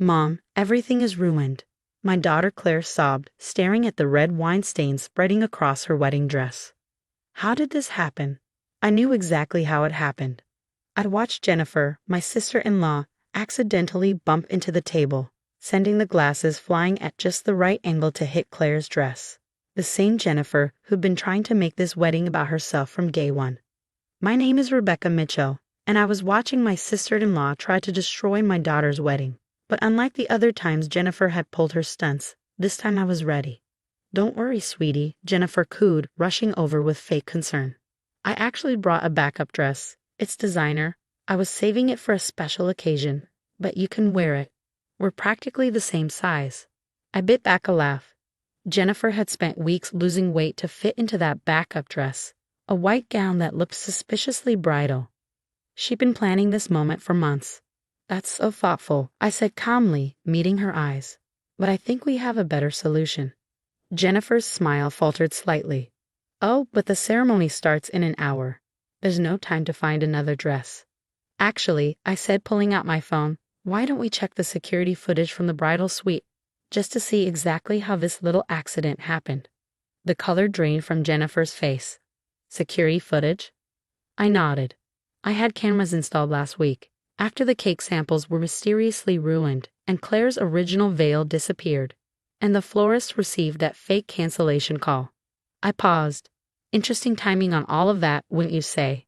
Mom, everything is ruined. My daughter Claire sobbed, staring at the red wine stains spreading across her wedding dress. How did this happen? I knew exactly how it happened. I'd watched Jennifer, my sister-in-law, accidentally bump into the table, sending the glasses flying at just the right angle to hit Claire's dress. The same Jennifer who'd been trying to make this wedding about herself from day one. My name is Rebecca Mitchell, and I was watching my sister-in-law try to destroy my daughter's wedding. But unlike the other times Jennifer had pulled her stunts, this time I was ready. Don't worry, sweetie, Jennifer cooed, rushing over with fake concern. I actually brought a backup dress. It's designer. I was saving it for a special occasion, but you can wear it. We're practically the same size. I bit back a laugh. Jennifer had spent weeks losing weight to fit into that backup dress, a white gown that looked suspiciously bridal. She'd been planning this moment for months. That's so thoughtful, I said calmly, meeting her eyes. But I think we have a better solution. Jennifer's smile faltered slightly. Oh, but the ceremony starts in an hour. There's no time to find another dress. Actually, I said, pulling out my phone, why don't we check the security footage from the bridal suite, just to see exactly how this little accident happened? The color drained from Jennifer's face. Security footage? I nodded. I had cameras installed last week, after the cake samples were mysteriously ruined and Claire's original veil disappeared, and the florist received that fake cancellation call. I paused. Interesting timing on all of that, wouldn't you say?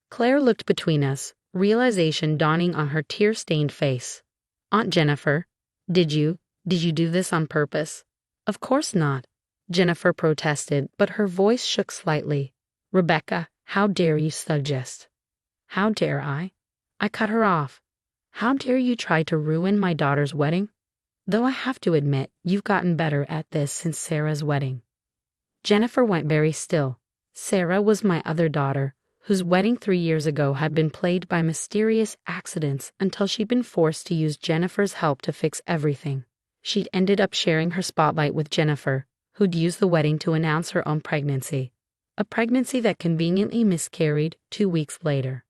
Claire looked between us, realization dawning on her tear-stained face. Aunt Jennifer, did you do this on purpose? Of course not, Jennifer protested, but her voice shook slightly. Rebecca, how dare you suggest? How dare I? I cut her off. How dare you try to ruin my daughter's wedding? Though I have to admit, you've gotten better at this since Sarah's wedding. Jennifer went very still. Sarah was my other daughter, whose wedding 3 years ago had been plagued by mysterious accidents until she'd been forced to use Jennifer's help to fix everything. She'd ended up sharing her spotlight with Jennifer, who'd used the wedding to announce her own pregnancy. A pregnancy that conveniently miscarried 2 weeks later.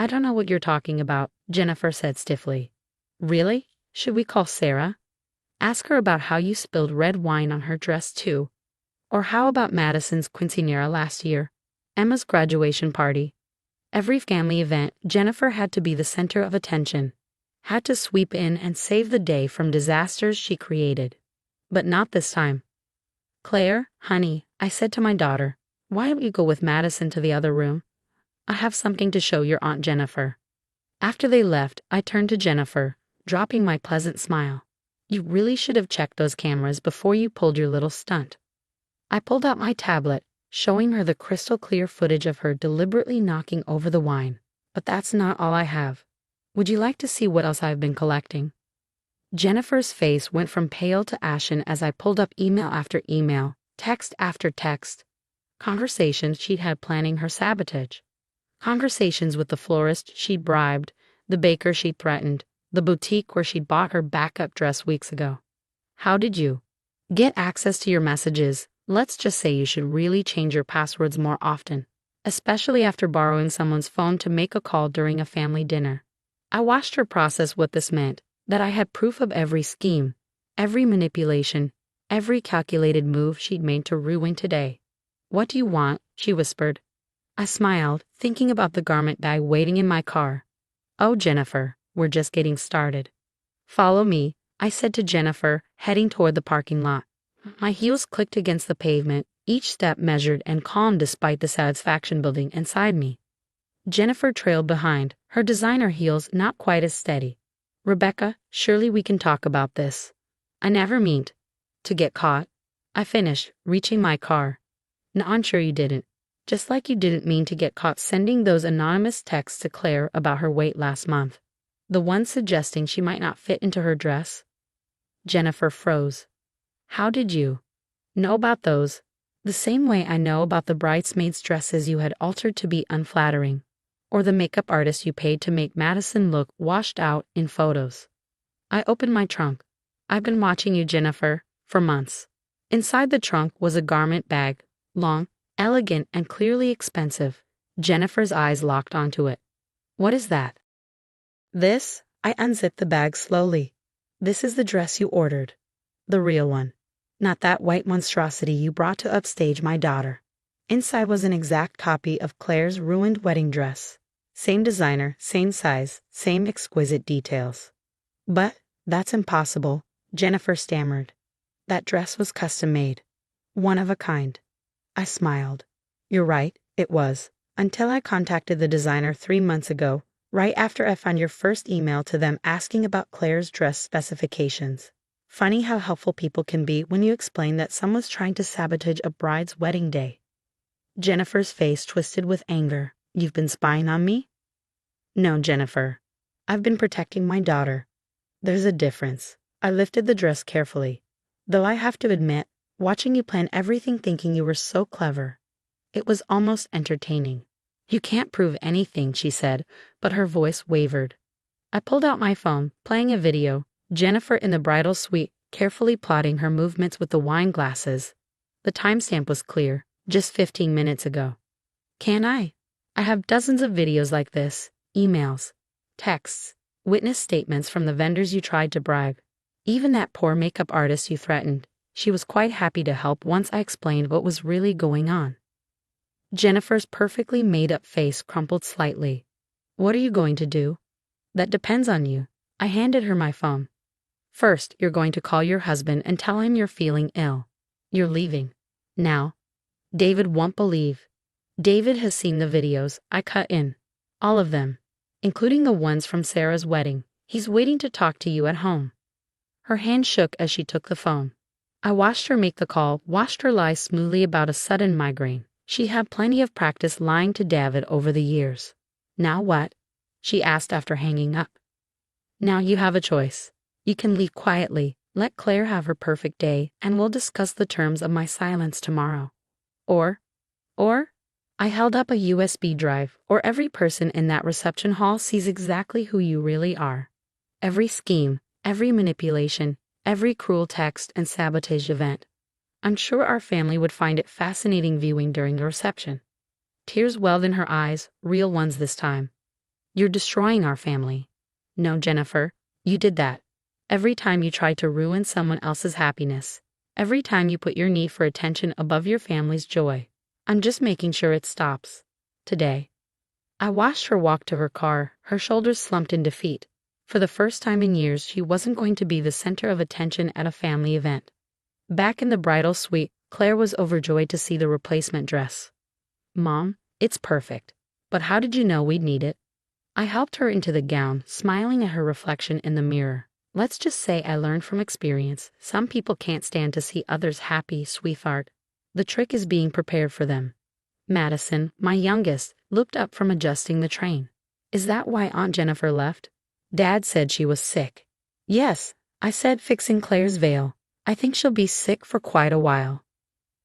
I don't know what you're talking about, Jennifer said stiffly. Really? Should we call Sarah? Ask her about how you spilled red wine on her dress too. Or how about Madison's quinceañera last year? Emma's graduation party. Every family event, Jennifer had to be the center of attention. Had to sweep in and save the day from disasters she created. But not this time. Claire, honey, I said to my daughter, why don't you go with Madison to the other room? I have something to show your Aunt Jennifer. After they left, I turned to Jennifer, dropping my pleasant smile. You really should have checked those cameras before you pulled your little stunt. I pulled out my tablet, showing her the crystal clear footage of her deliberately knocking over the wine. But that's not all I have. Would you like to see what else I've been collecting? Jennifer's face went from pale to ashen as I pulled up email after email, text after text. Conversations she'd had planning her sabotage. Conversations with the florist she'd bribed, the baker she'd threatened, the boutique where she'd bought her backup dress weeks ago. How did you get access to your messages? Let's just say you should really change your passwords more often, especially after borrowing someone's phone to make a call during a family dinner. I watched her process what this meant, that I had proof of every scheme, every manipulation, every calculated move she'd made to ruin today. What do you want? She whispered. I smiled, thinking about the garment bag waiting in my car. Oh, Jennifer, we're just getting started. Follow me, I said to Jennifer, heading toward the parking lot. My heels clicked against the pavement, each step measured and calm despite the satisfaction building inside me. Jennifer trailed behind, her designer heels not quite as steady. Rebecca, surely we can talk about this. I never meant to get caught. I finished, reaching my car. No, I'm sure you didn't. Just like you didn't mean to get caught sending those anonymous texts to Claire about her weight last month. The one suggesting she might not fit into her dress. Jennifer froze. How did you know about those? The same way I know about the bridesmaids' dresses you had altered to be unflattering, or the makeup artist you paid to make Madison look washed out in photos. I opened my trunk. I've been watching you, Jennifer, for months. Inside the trunk was a garment bag, long, elegant, and clearly expensive. Jennifer's eyes locked onto it. What is that? This? I unzipped the bag slowly. This is the dress you ordered. The real one. Not that white monstrosity you brought to upstage my daughter. Inside was an exact copy of Claire's ruined wedding dress. Same designer, same size, same exquisite details. But that's impossible, Jennifer stammered. That dress was custom made. One of a kind. I smiled. You're right, it was. Until I contacted the designer 3 months ago, right after I found your first email to them asking about Claire's dress specifications. Funny how helpful people can be when you explain that someone's trying to sabotage a bride's wedding day. Jennifer's face twisted with anger. You've been spying on me? No, Jennifer. I've been protecting my daughter. There's a difference. I lifted the dress carefully. Though I have to admit, watching you plan everything thinking you were so clever. It was almost entertaining. You can't prove anything, she said, but her voice wavered. I pulled out my phone, playing a video, Jennifer in the bridal suite, carefully plotting her movements with the wine glasses. The timestamp was clear, just 15 minutes ago. Can I? I have dozens of videos like this, emails, texts, witness statements from the vendors you tried to bribe. Even that poor makeup artist you threatened. She was quite happy to help once I explained what was really going on. Jennifer's perfectly made-up face crumpled slightly. What are you going to do? That depends on you. I handed her my phone. First, you're going to call your husband and tell him you're feeling ill. You're leaving. Now. David won't believe. David has seen the videos I cut in. All of them. Including the ones from Sarah's wedding. He's waiting to talk to you at home. Her hand shook as she took the phone. I watched her make the call, watched her lie smoothly about a sudden migraine. She had plenty of practice lying to David over the years. Now what? She asked after hanging up. Now you have a choice. You can leave quietly, let Claire have her perfect day, and we'll discuss the terms of my silence tomorrow. Or, I held up a USB drive, or every person in that reception hall sees exactly who you really are. Every scheme, every manipulation, every cruel text and sabotage event. I'm sure our family would find it fascinating viewing during the reception. Tears welled in her eyes, real ones this time. You're destroying our family. No, Jennifer, you did that. Every time you tried to ruin someone else's happiness. Every time you put your need for attention above your family's joy. I'm just making sure it stops. Today. I watched her walk to her car, her shoulders slumped in defeat. For the first time in years, she wasn't going to be the center of attention at a family event. Back in the bridal suite, Claire was overjoyed to see the replacement dress. Mom, it's perfect. But how did you know we'd need it? I helped her into the gown, smiling at her reflection in the mirror. Let's just say I learned from experience. Some people can't stand to see others happy, sweetheart. The trick is being prepared for them. Madison, my youngest, looked up from adjusting the train. Is that why Aunt Jennifer left? Dad said she was sick. Yes, I said, fixing Claire's veil. I think she'll be sick for quite a while.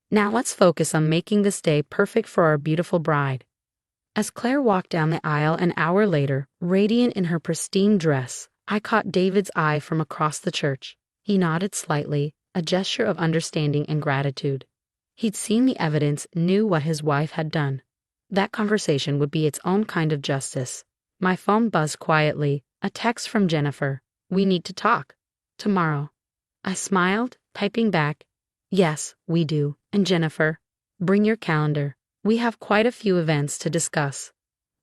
Now let's focus on making this day perfect for our beautiful bride. As Claire walked down the aisle an hour later, radiant in her pristine dress, I caught David's eye from across the church. He nodded slightly, a gesture of understanding and gratitude. He'd seen the evidence, knew what his wife had done. That conversation would be its own kind of justice. My phone buzzed quietly, a text from Jennifer. We need to talk. Tomorrow. I smiled, typing back, yes, we do. And Jennifer, bring your calendar. We have quite a few events to discuss.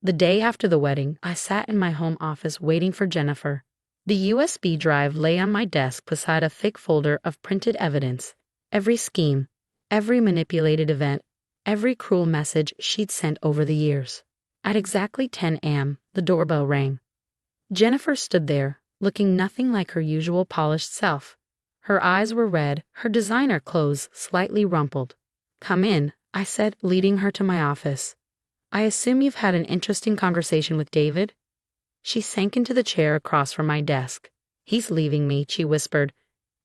The day after the wedding, I sat in my home office waiting for Jennifer. The USB drive lay on my desk beside a thick folder of printed evidence. Every scheme, every manipulated event, every cruel message she'd sent over the years. At exactly 10 a.m., the doorbell rang. Jennifer stood there, looking nothing like her usual polished self. Her eyes were red, her designer clothes slightly rumpled. Come in, I said, leading her to my office. I assume you've had an interesting conversation with David? She sank into the chair across from my desk. He's leaving me, she whispered.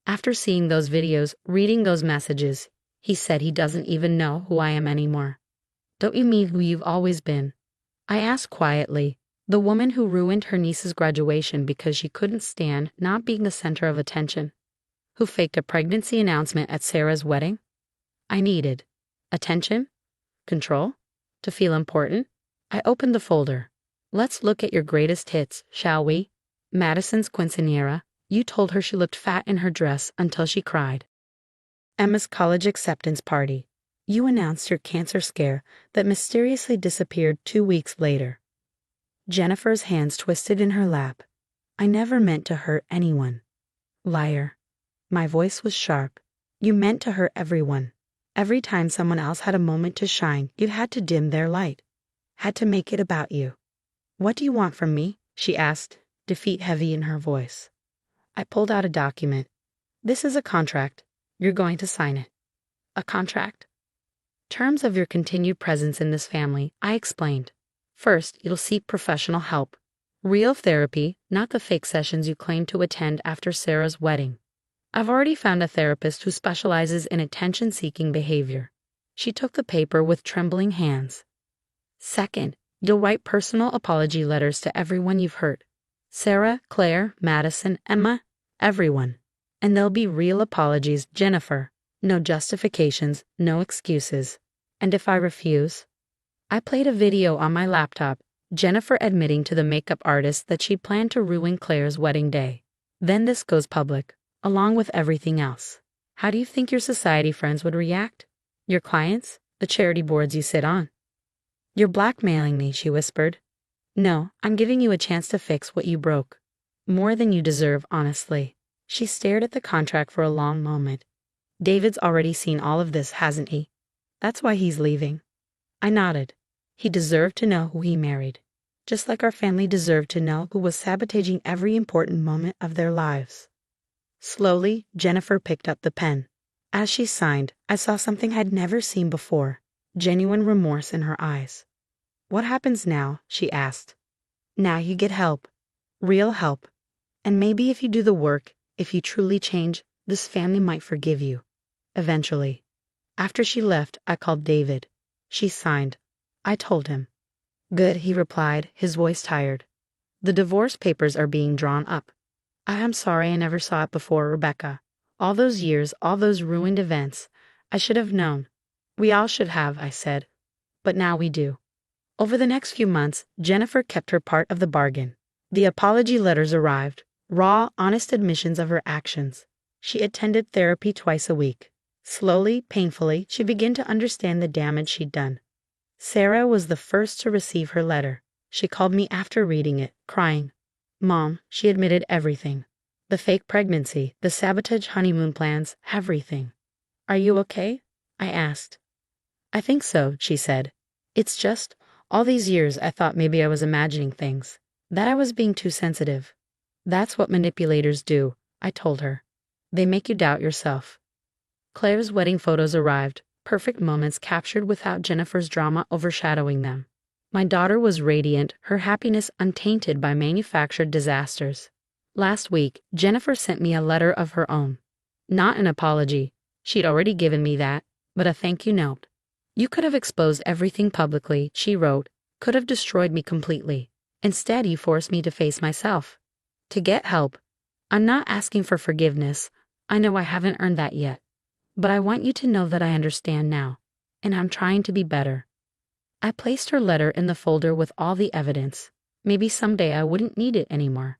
After seeing those videos, reading those messages, he said he doesn't even know who I am anymore. Don't you mean who you've always been? I asked quietly. The woman who ruined her niece's graduation because she couldn't stand not being the center of attention. Who faked a pregnancy announcement at Sarah's wedding? I needed attention, control, to feel important. I opened the folder. Let's look at your greatest hits, shall we? Madison's quinceañera, You told her she looked fat in her dress until she cried. Emma's college acceptance party. You announced your cancer scare that mysteriously disappeared 2 weeks later. Jennifer's hands twisted in her lap. I never meant to hurt anyone. Liar. My voice was sharp. You meant to hurt everyone. Every time someone else had a moment to shine, you had to dim their light. Had to make it about you. What do you want from me? She asked, defeat heavy in her voice. I pulled out a document. This is a contract. You're going to sign it. A contract? Terms of your continued presence in this family, I explained. First, you'll seek professional help. Real therapy, not the fake sessions you claimed to attend after Sarah's wedding. I've already found a therapist who specializes in attention-seeking behavior. She took the paper with trembling hands. Second, you'll write personal apology letters to everyone you've hurt. Sarah, Claire, Madison, Emma, everyone. And there'll be real apologies, Jennifer. No justifications, no excuses. And if I refuse? I played a video on my laptop, Jennifer admitting to the makeup artist that she'd planned to ruin Claire's wedding day. Then this goes public, along with everything else. How do you think your society friends would react? Your clients? The charity boards you sit on? You're blackmailing me, she whispered. No, I'm giving you a chance to fix what you broke. More than you deserve, honestly. She stared at the contract for a long moment. David's already seen all of this, hasn't he? That's why he's leaving. I nodded. He deserved to know who he married. Just like our family deserved to know who was sabotaging every important moment of their lives. Slowly, Jennifer picked up the pen. As she signed, I saw something I'd never seen before. Genuine remorse in her eyes. What happens now? She asked. Now you get help. Real help. And maybe if you do the work, if you truly change, this family might forgive you. Eventually. After she left, I called David. She signed. I told him. Good, he replied, his voice tired. The divorce papers are being drawn up. I am sorry I never saw it before, Rebecca. All those years, all those ruined events. I should have known. We all should have, I said. But now we do. Over the next few months, Jennifer kept her part of the bargain. The apology letters arrived, raw, honest admissions of her actions. She attended therapy twice a week. Slowly, painfully, she began to understand the damage she'd done. Sarah was the first to receive her letter. She called me after reading it, crying. Mom, she admitted everything. The fake pregnancy, the sabotage honeymoon plans, everything. Are you okay? I asked. I think so, she said. It's just, all these years I thought maybe I was imagining things, that I was being too sensitive. That's what manipulators do, I told her. They make you doubt yourself. Claire's wedding photos arrived, perfect moments captured without Jennifer's drama overshadowing them. My daughter was radiant, her happiness untainted by manufactured disasters. Last week, Jennifer sent me a letter of her own. Not an apology. She'd already given me that, but a thank you note. You could have exposed everything publicly, she wrote, could have destroyed me completely. Instead, you forced me to face myself. To get help. I'm not asking for forgiveness. I know I haven't earned that yet. But I want you to know that I understand now, and I'm trying to be better. I placed her letter in the folder with all the evidence. Maybe someday I wouldn't need it anymore.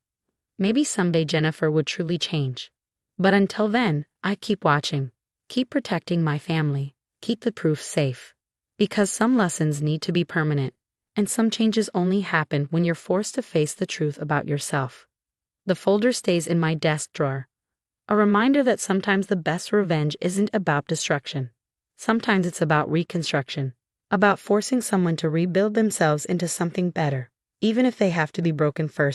Maybe someday Jennifer would truly change. But until then, I keep watching, keep protecting my family, keep the proof safe. Because some lessons need to be permanent, and some changes only happen when you're forced to face the truth about yourself. The folder stays in my desk drawer. A reminder that sometimes the best revenge isn't about destruction. Sometimes it's about reconstruction, about forcing someone to rebuild themselves into something better, even if they have to be broken first.